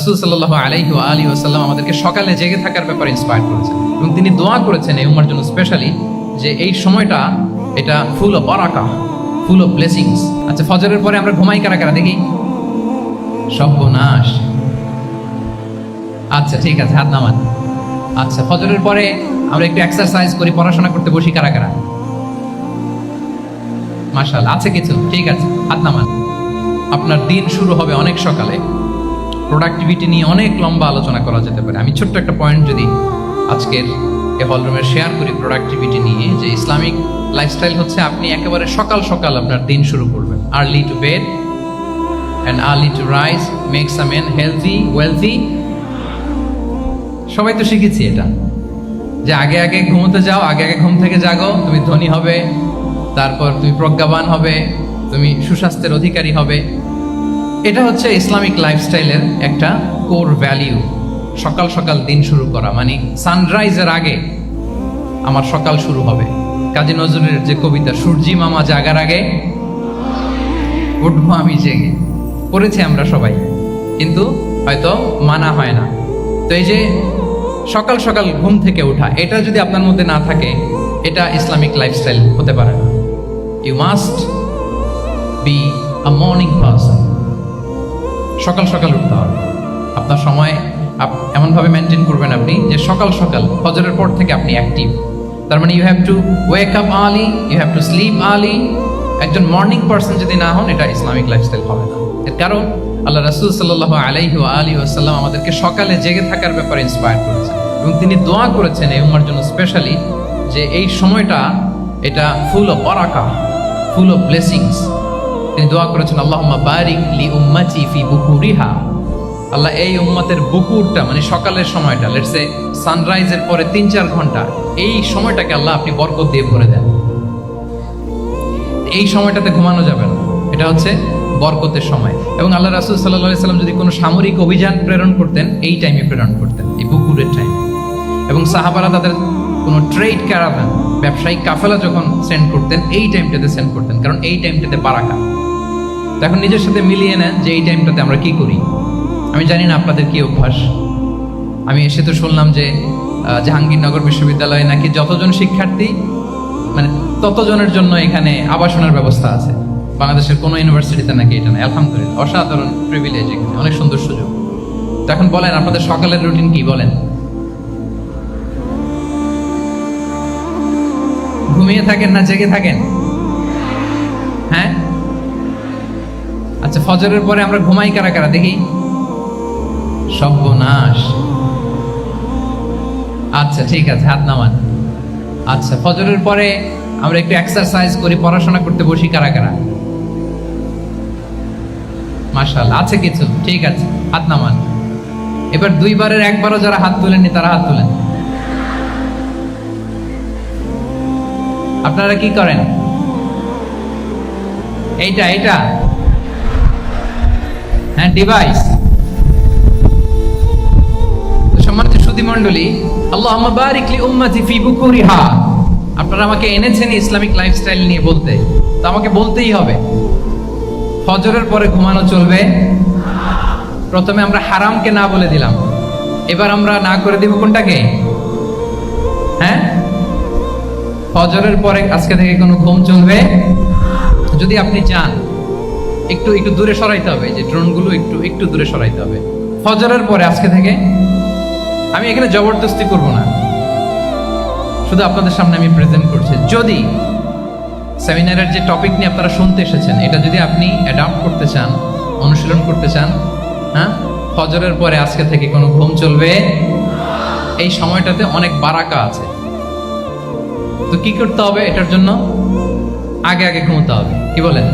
রাসূল সাল্লাল্লাহু আলাইহি ওয়া আলিহি ওয়াসাল্লাম আমাদেরকে সকালে জেগে থাকার ব্যাপারে ইন্সপায়ার করেছেন এবং তিনি দোয়া করেছেন এই উম্মার জন্য স্পেশালি যে এই সময়টা এটা ফুল অফ বারাকা, ফুল অফ ব্লেসিংস। আচ্ছা, ফজরের পরে আমরা ঘুমাই কারা কারা দেখি? সর্বনাশ। আচ্ছা ঠিক আছে, হাত নামান। আচ্ছা, ফজরের পরে আমরা একটু এক্সারসাইজ করি, পড়াশোনা করতে বসি কারা কারা? মাশাআল্লাহ, আছে কিছু? ঠিক আছে, হাত নামান। আপনার দিন শুরু হবে অনেক সকালে, প্রোডাক্টিভিটি নিয়ে অনেক লম্বা আলোচনা করা যেতে পারে। আমি ছোট্ট একটা পয়েন্ট যদি আজকের এই হলরুমে শেয়ার করি প্রোডাক্টিভিটি নিয়ে, যে ইসলামিক লাইফস্টাইল হচ্ছে আপনি একেবারে সকাল সকাল আপনার দিন শুরু করবেন। Early to bed and early to rise makes a man healthy wealthy. সবাই তো শিখেছি এটা, যে আগে আগে ঘুমোতে যাও, আগে আগে ঘুম থেকে জাগো, তুমি ধনী হবে, তারপর তুমি প্রজ্ঞাবান হবে, তুমি সুস্বাস্থ্যের অধিকারী হবে। এটা হচ্ছে ইসলামিক লাইফস্টাইলের একটা কোর ভ্যালিউ। সকাল সকাল দিন শুরু করা মানে সানরাইজের আগে আমার সকাল শুরু হবে। কাজী নজরুলের যে কবিতা, সূর্যি মামা জাগার আগে উঠবো আমি জেগে, পড়েছি আমরা সবাই, কিন্তু হয়তো মানা হয় না। তো এই যে সকাল সকাল ঘুম থেকে ওঠা, এটা যদি আপনার মধ্যে না থাকে, এটা ইসলামিক লাইফস্টাইল হতে পারে না। You must be a morning person. সকাল সকাল উঠতে হবে। আপনার সময় এমনভাবে মেনটেন করবেন আপনি যে সকাল সকাল ফজরের পর থেকে আপনি অ্যাক্টিভ। তার মানে you have to wake up early, you have to sleep early. একজন মর্নিং পারসন যদি না হন, এটা ইসলামিক লাইফস্টাইল হবে না। এর কারণ আল্লাহ রাসূল সাল্লাল্লাহু আলাইহি ওয়া আলিহি ওয়াসাল্লাম আমাদেরকে সকালে জেগে থাকার ব্যাপারে ইন্সপায়ার করেছেন এবং তিনি দোয়া করেছেন এই উম্মার জন্য স্পেশালি যে এই সময়টা এটা ফুল অফ বারাকা, ফুল অফ ব্লেসিংস। তিনি দোয়া করেছেন, আল্লাহুম্মা বারিক লি উম্মতি ফি বুকুরিহা। আল্লাহ এই উম্মতের বুকুরটা মানে সকালের সময়টা, লেটস সে সানরাইজের পরে 3-4 ঘন্টা, এই সময়টাকে আল্লাহ আপনি বরকত দিয়ে ভরে দেন। এই সময়টাতে ঘুমানো যাবে না, এটা হচ্ছে বরকতের সময়। এবং আল্লাহ রাসূল সাল্লাল্লাহু আলাইহি সাল্লাম যদি কোনো সামরিক অভিযান প্রেরণ করতেন, এই টাইমে প্রেরণ করতেন, এই বুকুরের টাইম। এবং সাহাবারা তাদের কোনো ট্রেড ক্যারাভান, ব্যবসায়িক কাফেলা যখন সেন্ড করতেন, এই টাইমটাতে সেন্ড করতেন, কারণ এই টাইমটাতে বারাকা। তো এখন নিজের সাথে মিলিয়ে নেন যে এই টাইমটাতে আমরা কি করি। আমি জানি না আপনাদের কি অভ্যাস। আমি এসে তো শুনলাম যে জাহাঙ্গীরনগর বিশ্ববিদ্যালয়ে নাকি যতজন শিক্ষার্থী মানে ততজনের জন্য এখানে আবাসনের ব্যবস্থা আছে। বাংলাদেশের কোনো ইউনিভার্সিটিতে নাকি এটা নেই। আলহামদুলিল্লাহ, অসাধারণ প্রিভিলেজ, এখানে অনেক সুন্দর সুযোগ। তো এখন বলেন আপনাদের সকালের রুটিন কি? বলেন, ঘুমিয়ে থাকেন না জেগে থাকেন? হ্যাঁ, আচ্ছা, ফজরের পরে আমরা ঘুমাই কারা কারা দেখি? সর্বনাশ। আচ্ছা ঠিক আছে, হাত নামান। আচ্ছা, ফজরের পরে আমরা একটু এক্সারসাইজ করি, পড়াশোনা করতে বসি কারা কারা? মাশাআল্লাহ, আছে কিছু? ঠিক আছে, হাত নামান। এবার 2বারের 1বারও যারা হাত তোলেননি তারা হাত তোলেন। আপনারা কি করেন? এইটা হ্যাঁ, ডিভাইস। সম্মানিত সুধী মণ্ডলী, আল্লাহুম্মা বারিক লি উম্মতি ফি বুকুরিহা। আপনারা আমাকে এনেছেন ইসলামিক লাইফস্টাইল নিয়ে বলতে, তো আমাকে বলতেই হবে ফজরের পরে ঘুমানো চলবে। প্রথমে আমরা হারামকে না বলে দিলাম, এবার আমরা না করে দিব কোনটাকে? হ্যাঁ, ফজরের পরে আজকে থেকে কোনো ঘুম চলবে। যদি আপনি চান একটু দূরে সরাইতে হবে, যে ড্রোনগুলো একটু দূরে সরাইতে হবে। ফজরের পরে আজকে থেকে আমি এখানে জবরদস্তি করব না, শুধু আপনাদের সামনে আমি প্রেজেন্ট করছি। যদি সেমিনারের যে টপিক নিয়ে আপনারা শুনতে এসেছেন, এটা যদি আপনি অ্যাডাপ্ট করতে চান, অনুশীলন করতে চান, হ্যাঁ, ফজরের পরে আজকে থেকে কোনো ঘুম চলবে। এই সময়টাতে অনেক বারাকা আছে। তো কি করতে হবে? এটার জন্য আগে আগে ঘুমোতে হবে। কি বলেন?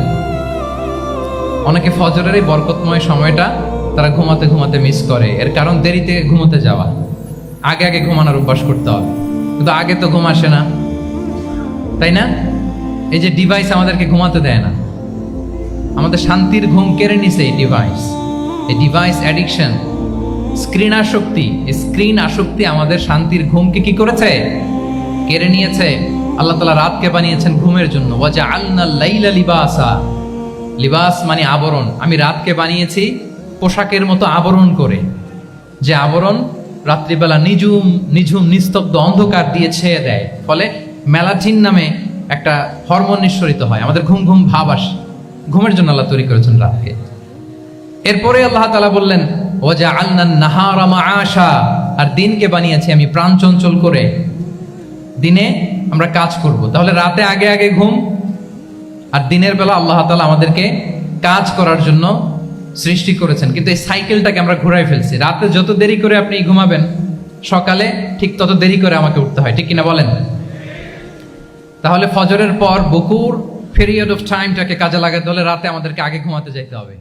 অনেকে ফজরের এই বরকতময় সময়টা তারা ঘুমাতে ঘুমাতে মিস করে। এর কারণ দেরিতে ঘুমোতে যাওয়া। আগে আগে ঘুমানোর অভ্যাস করতে হবে, কিন্তু আগে তো ঘুম আসে না, তাই না? এই যে ডিভাইস আমাদেরকে ঘুমাতে দেয় না, আমাদের শান্তির ঘুম কেড়ে নিছে এই ডিভাইস অ্যাডিকশন, স্ক্রিন আসক্তি। এই স্ক্রিন আসক্তি আমাদের শান্তির ঘুমকে কি করেছে? কেড়ে নিয়েছে। আল্লাহ তাআলা রাতকে বানিয়েছেন ঘুমের জন্য। ওয়াজআলনা লাইলা লিবাসা। লিবাস মানে আবরণ। আমি রাতকে বানিয়েছি পোশাকের মতো আবরণ করে। যে আবরণ রাত্রিবেলা নিঝুম নিস্তব্ধ অন্ধকার দিয়ে ছেয়ে দেয়, ফলে মেলাটিন নামে একটা হরমোন নিঃসরিত হয়, আমাদের ঘুম ঘুম ভাব আসে। ঘুমের জন্য আল্লাহ তৈরি করেছেন রাতকে। এরপরে আল্লাহ তাআলা বললেন ওয়াজআলনা আন-নাহারা মাআশা, আর দিনকে বানিয়েছি আমি প্রাণ চঞ্চল করে। দিনে আমরা কাজ করব, তাহলে রাতে আগে আগে ঘুম, আর দিনের বেলা আল্লাহ তাআলা আমাদেরকে কাজ করার জন্য সৃষ্টি করেছেন। কিন্তু এই সাইকেলটাকে আমরা ঘুরাই ফেলছি। রাতে যত দেরি করে আপনি ঘুমাবেন, সকালে ঠিক তত দেরি করে আমাকে উঠতে হয়, ঠিক কিনা বলেন? তাহলে ফজরের পর বকুর পিরিয়ড অফ টাইমটাকে কাজে লাগাতে হলে রাতে আমাদেরকে আগে ঘুমাতে যাইতে হবে।